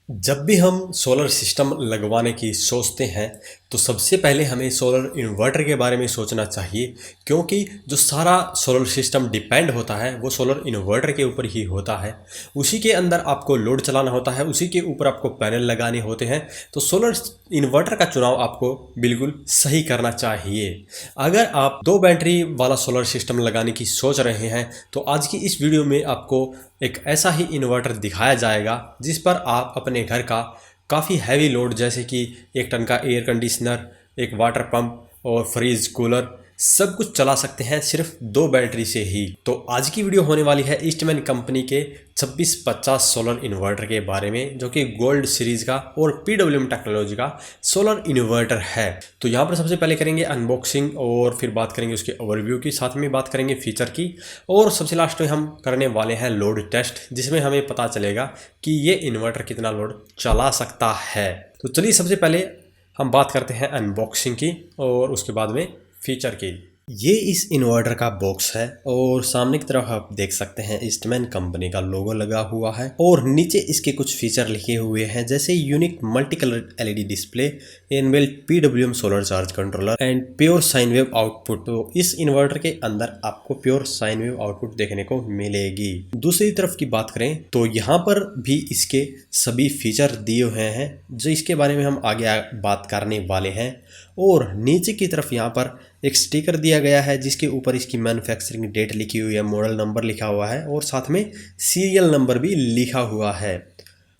जब भी हम सोलर सिस्टम लगवाने की सोचते हैं तो सबसे पहले हमें सोलर इन्वर्टर के बारे में सोचना चाहिए, क्योंकि जो सारा सोलर सिस्टम डिपेंड होता है वो सोलर इन्वर्टर के ऊपर ही होता है। उसी के अंदर आपको लोड चलाना होता है, उसी के ऊपर आपको पैनल लगाने होते हैं। तो सोलर इन्वर्टर का चुनाव आपको बिल्कुल सही करना चाहिए। अगर आप दो बैटरी वाला सोलर सिस्टम लगाने की सोच रहे हैं तो आज की इस वीडियो में आपको एक ऐसा ही इन्वर्टर दिखाया जाएगा जिस पर आप अपने घर का काफ़ी हैवी लोड जैसे कि 1 टन का एयर कंडीशनर, एक वाटर पंप और फ्रिज कूलर सब कुछ चला सकते हैं सिर्फ दो बैटरी से ही। तो आज की वीडियो होने वाली है ईस्टमैन कंपनी के 2650 सोलर इन्वर्टर के बारे में, जो कि गोल्ड सीरीज का और PWM टेक्नोलॉजी का सोलर इन्वर्टर है। तो यहाँ पर सबसे पहले करेंगे अनबॉक्सिंग और फिर बात करेंगे उसके ओवरव्यू की, साथ में बात करेंगे फीचर की और सबसे लास्ट में हम करने वाले हैं लोड टेस्ट, जिसमें हमें पता चलेगा कि ये इन्वर्टर कितना लोड चला सकता है। तो चलिए सबसे पहले हम बात करते हैं अनबॉक्सिंग की और उसके बाद में फीचर की। ये इस इन्वर्टर का बॉक्स है और सामने की तरफ आप देख सकते हैं ईस्टमैन कंपनी का लोगो लगा हुआ है और नीचे इसके कुछ फीचर लिखे हुए हैं, जैसे unique multi colour LED display, inbuilt PWM solar charge controller and pure sine wave output. तो इस इन्वर्टर के अंदर आपको प्योर साइन वेव आउटपुट देखने को मिलेगी। दूसरी तरफ की बात करें तो यहाँ पर भी इसके सभी फीचर दिए हुए हैं, जो इसके बारे में हम आगे बात करने वाले हैं। और नीचे की तरफ यहाँ पर एक स्टिकर दिया गया है जिसके ऊपर इसकी मैन्युफैक्चरिंग डेट लिखी हुई है, मॉडल नंबर लिखा हुआ है और साथ में सीरियल नंबर भी लिखा हुआ है।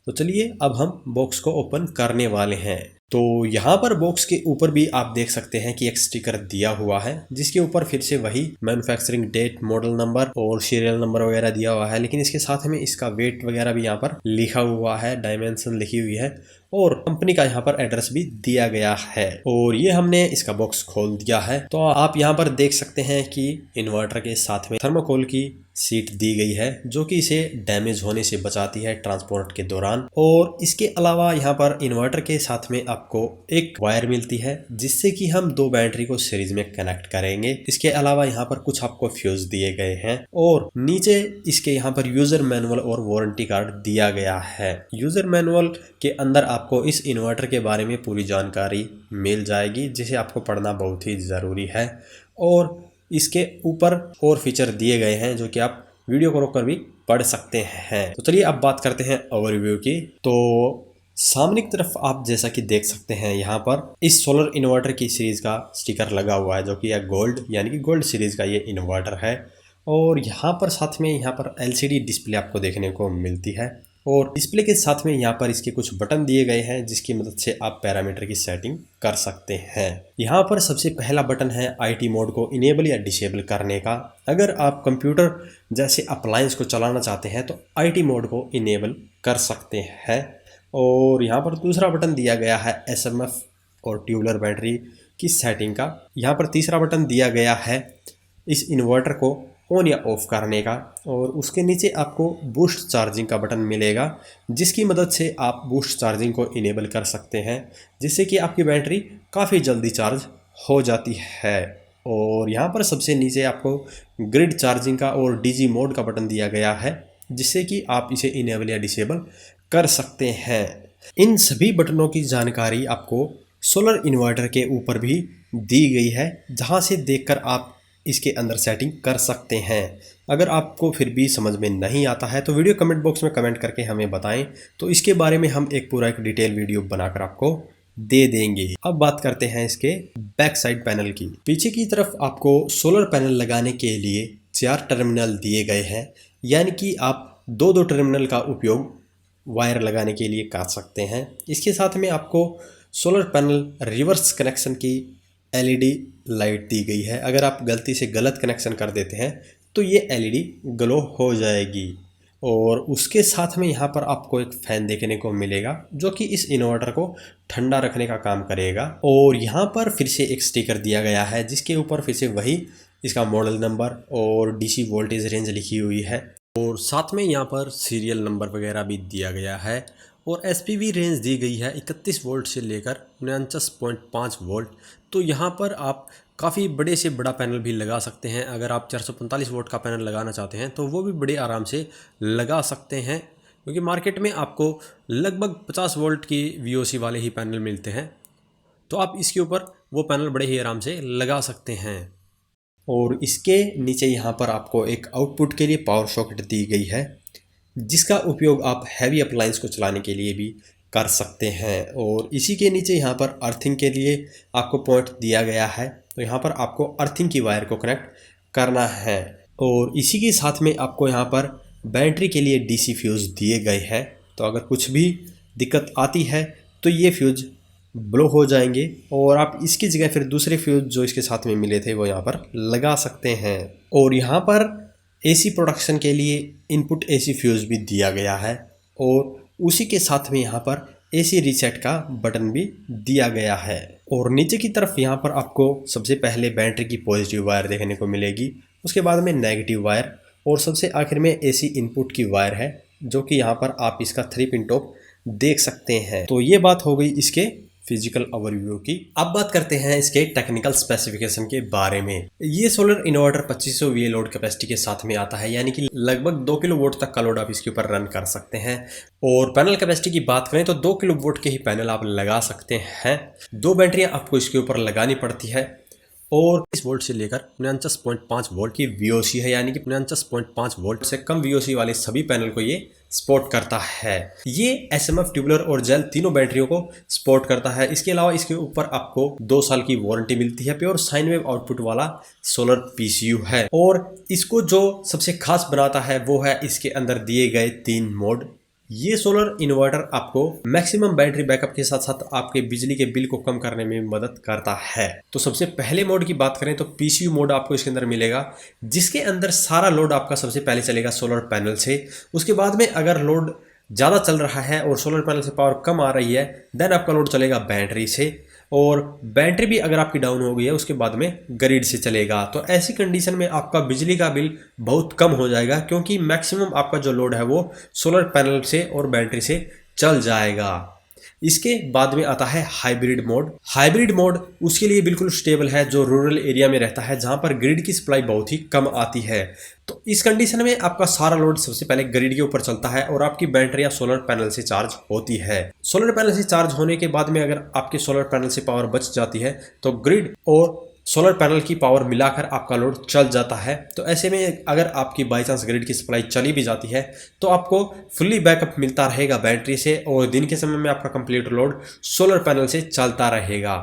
तो चलिए अब हम बॉक्स को ओपन करने वाले हैं। तो यहाँ पर बॉक्स के ऊपर भी आप देख सकते हैं कि एक स्टिकर दिया हुआ है जिसके ऊपर फिर से वही मैन्युफैक्चरिंग डेट, मॉडल नंबर और सीरियल नंबर वगैरह दिया हुआ है, लेकिन इसके साथ में इसका वेट वगैरह भी यहाँ पर लिखा हुआ है, डायमेंशन लिखी हुई है और कंपनी का यहाँ पर एड्रेस भी दिया गया है। और ये हमने इसका बॉक्स खोल दिया है तो आप यहाँ पर देख सकते हैं कि इन्वर्टर के साथ में थर्मोकोल की सीट दी गई है, जो कि इसे डैमेज होने से बचाती है ट्रांसपोर्ट के दौरान। और इसके अलावा यहाँ पर इन्वर्टर के साथ में आपको एक वायर मिलती है जिससे कि हम दो बैटरी को सीरीज में कनेक्ट करेंगे। इसके अलावा यहाँ पर कुछ आपको फ्यूज दिए गए हैं और नीचे इसके यहाँ पर यूजर मैनुअल और वारंटी कार्ड दिया गया है। यूजर मैनुअल के अंदर आपको इस इन्वर्टर के बारे में पूरी जानकारी मिल जाएगी, जिसे आपको पढ़ना बहुत ही ज़रूरी है। और इसके ऊपर और फीचर दिए गए हैं जो कि आप वीडियो को रोककर भी पढ़ सकते हैं। तो चलिए अब बात करते हैं ओवरव्यू की। तो सामने की तरफ आप जैसा कि देख सकते हैं यहाँ पर इस सोलर इन्वर्टर की सीरीज का स्टिकर लगा हुआ है, जो कि यह गोल्ड यानी कि गोल्ड सीरीज का ये इन्वर्टर है। और यहाँ पर साथ में यहाँ पर LCD डिस्प्ले आपको देखने को मिलती है और डिस्प्ले के साथ में यहाँ पर इसके कुछ बटन दिए गए हैं जिसकी मदद से आप पैरामीटर की सेटिंग कर सकते हैं। यहाँ पर सबसे पहला बटन है IT मोड को इनेबल या डिसेबल करने का। अगर आप कंप्यूटर जैसे अप्लायंस को चलाना चाहते हैं तो IT मोड को इनेबल कर सकते हैं। और यहाँ पर दूसरा बटन दिया गया है SMF और ट्यूबलर बैटरी की सेटिंग का। यहाँ पर तीसरा बटन दिया गया है इस इन्वर्टर को ऑन या ऑफ करने का और उसके नीचे आपको बूस्ट चार्जिंग का बटन मिलेगा, जिसकी मदद से आप बूस्ट चार्जिंग को इनेबल कर सकते हैं, जिससे कि आपकी बैटरी काफ़ी जल्दी चार्ज हो जाती है। और यहाँ पर सबसे नीचे आपको ग्रिड चार्जिंग का और DG मोड का बटन दिया गया है, जिससे कि आप इसे इनेबल या डिसेबल कर सकते हैं। इन सभी बटनों की जानकारी आपको सोलर इन्वर्टर के ऊपर भी दी गई है, जहाँ से देखकर आप इसके अंदर सेटिंग कर सकते हैं। अगर आपको फिर भी समझ में नहीं आता है तो वीडियो कमेंट बॉक्स में कमेंट करके हमें बताएं, तो इसके बारे में हम एक पूरा एक डिटेल वीडियो बनाकर आपको दे देंगे। अब बात करते हैं इसके बैक साइड पैनल की। पीछे की तरफ आपको सोलर पैनल लगाने के लिए 4 टर्मिनल दिए गए हैं, यानी कि आप दो टर्मिनल का उपयोग वायर लगाने के लिए कर सकते हैं। इसके साथ में आपको सोलर पैनल रिवर्स कनेक्शन की LED लाइट दी गई है। अगर आप गलती से गलत कनेक्शन कर देते हैं तो ये LED ग्लो हो जाएगी। और उसके साथ में यहाँ पर आपको एक फैन देखने को मिलेगा, जो कि इस इन्वर्टर को ठंडा रखने का काम करेगा। और यहाँ पर फिर से एक स्टिकर दिया गया है जिसके ऊपर फिर से वही इसका मॉडल नंबर और DC वोल्टेज रेंज लिखी हुई है और साथ में यहाँ पर सीरियल नंबर वगैरह भी दिया गया है। और SPV रेंज दी गई है 31 वोल्ट से लेकर 49.5 वोल्ट। तो यहाँ पर आप काफ़ी बड़े से बड़ा पैनल भी लगा सकते हैं। अगर आप 445 वोल्ट का पैनल लगाना चाहते हैं तो वो भी बड़े आराम से लगा सकते हैं, क्योंकि मार्केट में आपको लगभग 50 वोल्ट की VOC वाले ही पैनल मिलते हैं, तो आप इसके ऊपर वो पैनल बड़े ही आराम से लगा सकते हैं। और इसके नीचे यहाँ पर आपको एक आउटपुट के लिए पावर सॉकेट दी गई है, जिसका उपयोग आप हैवी अप्लायंस को चलाने के लिए भी कर सकते हैं। और इसी के नीचे यहाँ पर अर्थिंग के लिए आपको पॉइंट दिया गया है, तो यहाँ पर आपको अर्थिंग की वायर को कनेक्ट करना है। और इसी के साथ में आपको यहाँ पर बैटरी के लिए DC फ्यूज़ दिए गए हैं, तो अगर कुछ भी दिक्कत आती है तो ये फ्यूज़ ब्लो हो जाएंगे और आप इसकी जगह फिर दूसरे फ्यूज़ जो इसके साथ में मिले थे वो यहाँ पर लगा सकते हैं। और यहाँ पर AC प्रोडक्शन के लिए इनपुट AC फ्यूज़ भी दिया गया है और उसी के साथ में यहाँ पर AC रीसेट का बटन भी दिया गया है। और नीचे की तरफ यहाँ पर आपको सबसे पहले बैटरी की पॉजिटिव वायर देखने को मिलेगी, उसके बाद में नेगेटिव वायर और सबसे आखिर में AC इनपुट की वायर है, जो कि यहाँ पर आप इसका 3 पिन टॉप देख सकते हैं। तो ये बात हो गई इसके फिजिकल ओवरव्यू की। अब बात करते हैं इसके टेक्निकल स्पेसिफिकेशन के बारे में। ये solar inverter 2500 VA load capacity के साथ में आता है, यानी कि लगभग 2 किलोवाट तक का लोड आप इसके ऊपर रन कर सकते हैं। और पैनल कैपेसिटी की बात करें तो 2 किलोवाट के ही पैनल आप लगा सकते हैं। 2 बैटरियां आपको इसके ऊपर लगानी पड़ती है और 20 वोल्ट से लेकर 49.5 वोल्ट की VOC है, यानी कि 49.5 वोल्ट से कम VOC वाले सभी पैनल को ये सपोर्ट करता है। ये SMF, ट्यूबुलर और जेल तीनों बैटरियों को सपोर्ट करता है। इसके अलावा इसके ऊपर आपको 2 साल की वारंटी मिलती है। प्योर साइन वेव आउटपुट वाला सोलर PCU है। और इसको जो सबसे खास बनाता है वो है इसके अंदर दिए गए 3 मोड। ये सोलर इन्वर्टर आपको मैक्सिमम बैटरी बैकअप के साथ साथ आपके बिजली के बिल को कम करने में मदद करता है। तो सबसे पहले मोड की बात करें तो PCU मोड आपको इसके अंदर मिलेगा, जिसके अंदर सारा लोड आपका सबसे पहले चलेगा सोलर पैनल से। उसके बाद में अगर लोड ज़्यादा चल रहा है और सोलर पैनल से पावर कम आ रही है, देन आपका लोड चलेगा बैटरी से। और बैटरी भी अगर आपकी डाउन हो गई है उसके बाद में ग्रिड से चलेगा। तो ऐसी कंडीशन में आपका बिजली का बिल बहुत कम हो जाएगा, क्योंकि मैक्सिमम आपका जो लोड है वो सोलर पैनल से और बैटरी से चल जाएगा। इसके बाद में आता है हाइब्रिड मोड। हाइब्रिड मोड उसके लिए बिल्कुल स्टेबल है जो रूरल एरिया में रहता है, जहां पर ग्रिड की सप्लाई बहुत ही कम आती है। तो इस कंडीशन में आपका सारा लोड सबसे पहले ग्रिड के ऊपर चलता है और आपकी बैटरियां सोलर पैनल से चार्ज होती है। सोलर पैनल से चार्ज होने के बाद में अगर आपके सोलर पैनल से पावर बच जाती है तो ग्रिड और सोलर पैनल की पावर मिलाकर आपका लोड चल जाता है। तो ऐसे में अगर आपकी बाई चांस ग्रिड की सप्लाई चली भी जाती है तो आपको फुल्ली बैकअप मिलता रहेगा बैटरी से और दिन के समय में आपका कंप्लीट लोड सोलर पैनल से चलता रहेगा।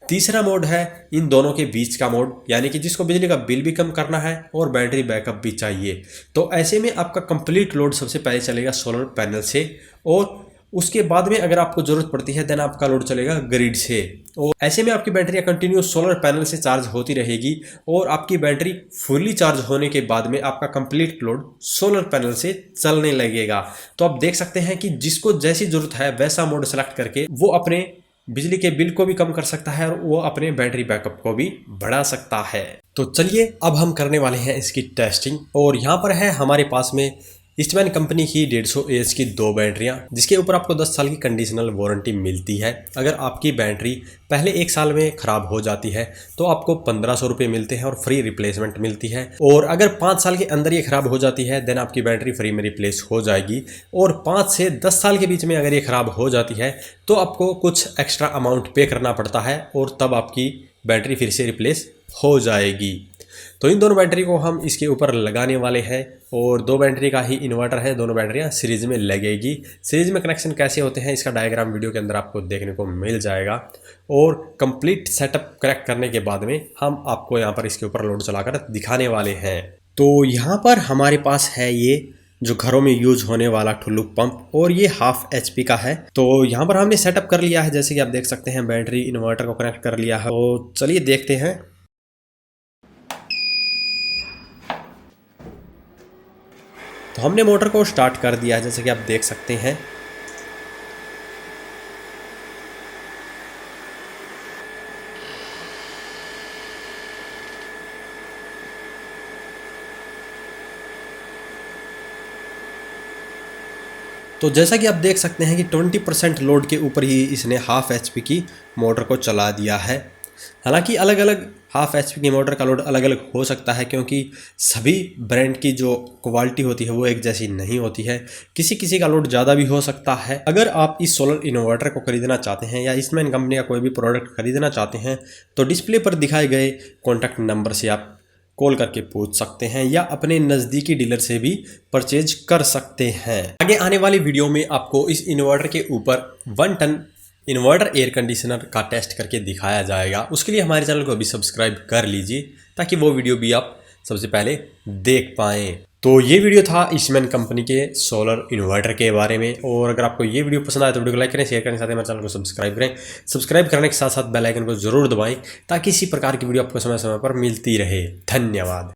तीसरा मोड है इन दोनों के बीच का मोड, यानी कि जिसको बिजली का बिल भी कम करना है और बैटरी बैकअप भी चाहिए। तो ऐसे में आपका कंप्लीट लोड सबसे पहले चलेगा सोलर पैनल से और उसके बाद में अगर आपको जरूरत पड़ती है देन आपका लोड चलेगा ग्रिड से। और ऐसे में आपकी बैटरी कंटिन्यू सोलर पैनल से चार्ज होती रहेगी और आपकी बैटरी फुल्ली चार्ज होने के बाद में आपका कंप्लीट लोड सोलर पैनल से चलने लगेगा। तो आप देख सकते हैं कि जिसको जैसी जरूरत है वैसा मोड सेलेक्ट करके वो अपने बिजली के बिल को भी कम कर सकता है और वो अपने बैटरी बैकअप को भी बढ़ा सकता है। तो चलिए अब हम करने वाले हैं इसकी टेस्टिंग। और यहाँ पर है हमारे पास में ईस्टमैन कंपनी की 150 AH की 2 बैटरियां, जिसके ऊपर आपको 10 साल की कंडीशनल वारंटी मिलती है। अगर आपकी बैटरी पहले 1 साल में ख़राब हो जाती है तो आपको 1500 रुपये मिलते हैं और फ्री रिप्लेसमेंट मिलती है। और अगर 5 साल के अंदर ये ख़राब हो जाती है देन आपकी बैटरी फ्री में रिप्लेस हो जाएगी। और 5 से 10 साल के बीच में अगर ये ख़राब हो जाती है तो आपको कुछ एक्स्ट्रा अमाउंट पे करना पड़ता है और तब आपकी बैटरी फिर से रिप्लेस हो जाएगी। तो इन दोनों बैटरी को हम इसके ऊपर लगाने वाले हैं और 2 बैटरी का ही इन्वर्टर है, दोनों बैटरियां सीरीज में लगेगी। सीरीज में कनेक्शन कैसे होते हैं इसका डायग्राम वीडियो के अंदर आपको देखने को मिल जाएगा। और कंप्लीट सेटअप करेक्ट करने के बाद में हम आपको यहाँ पर इसके ऊपर लोड चलाकर दिखाने वाले हैं। तो यहाँ पर हमारे पास है ये जो घरों में यूज होने वाला ठुल्लू पंप और ये 1/2 HP का है। तो यहाँ पर हमने सेटअप कर लिया है, जैसे कि आप देख सकते हैं बैटरी इन्वर्टर को कनेक्ट कर लिया है। तो चलिए देखते हैं। तो हमने मोटर को स्टार्ट कर दिया है, जैसे कि आप देख सकते हैं। तो जैसा कि आप देख सकते हैं कि 20% लोड के ऊपर ही इसने 1/2 HP की मोटर को चला दिया है। हालांकि अलग अलग हाफ HP की मोटर का लोड अलग अलग हो सकता है, क्योंकि सभी ब्रांड की जो क्वालिटी होती है वो एक जैसी नहीं होती है। किसी किसी का लोड ज़्यादा भी हो सकता है। अगर आप इस सोलर इन्वर्टर को खरीदना चाहते हैं या ईस्टमैन कंपनी का कोई भी प्रोडक्ट खरीदना चाहते हैं तो डिस्प्ले पर दिखाए गए कॉन्टैक्ट नंबर से आप कॉल करके पूछ सकते हैं या अपने नज़दीकी डीलर से भी परचेज कर सकते हैं। आगे आने वाली वीडियो में आपको इस इन्वर्टर के ऊपर 1 टन इन्वर्टर एयर कंडीशनर का टेस्ट करके दिखाया जाएगा। उसके लिए हमारे चैनल को अभी सब्सक्राइब कर लीजिए ताकि वो वीडियो भी आप सबसे पहले देख पाएँ। तो ये वीडियो था ईस्टमैन कंपनी के सोलर इन्वर्टर के बारे में। और अगर आपको ये वीडियो पसंद आए तो वीडियो को लाइक करें, शेयर करें, साथ ही हमारे चैनल को सब्सक्राइब करें। सब्सक्राइब करने के साथ साथ बेल आइकन को जरूर दबाएं ताकि इसी प्रकार की वीडियो आपको समय समय पर मिलती रहे। धन्यवाद।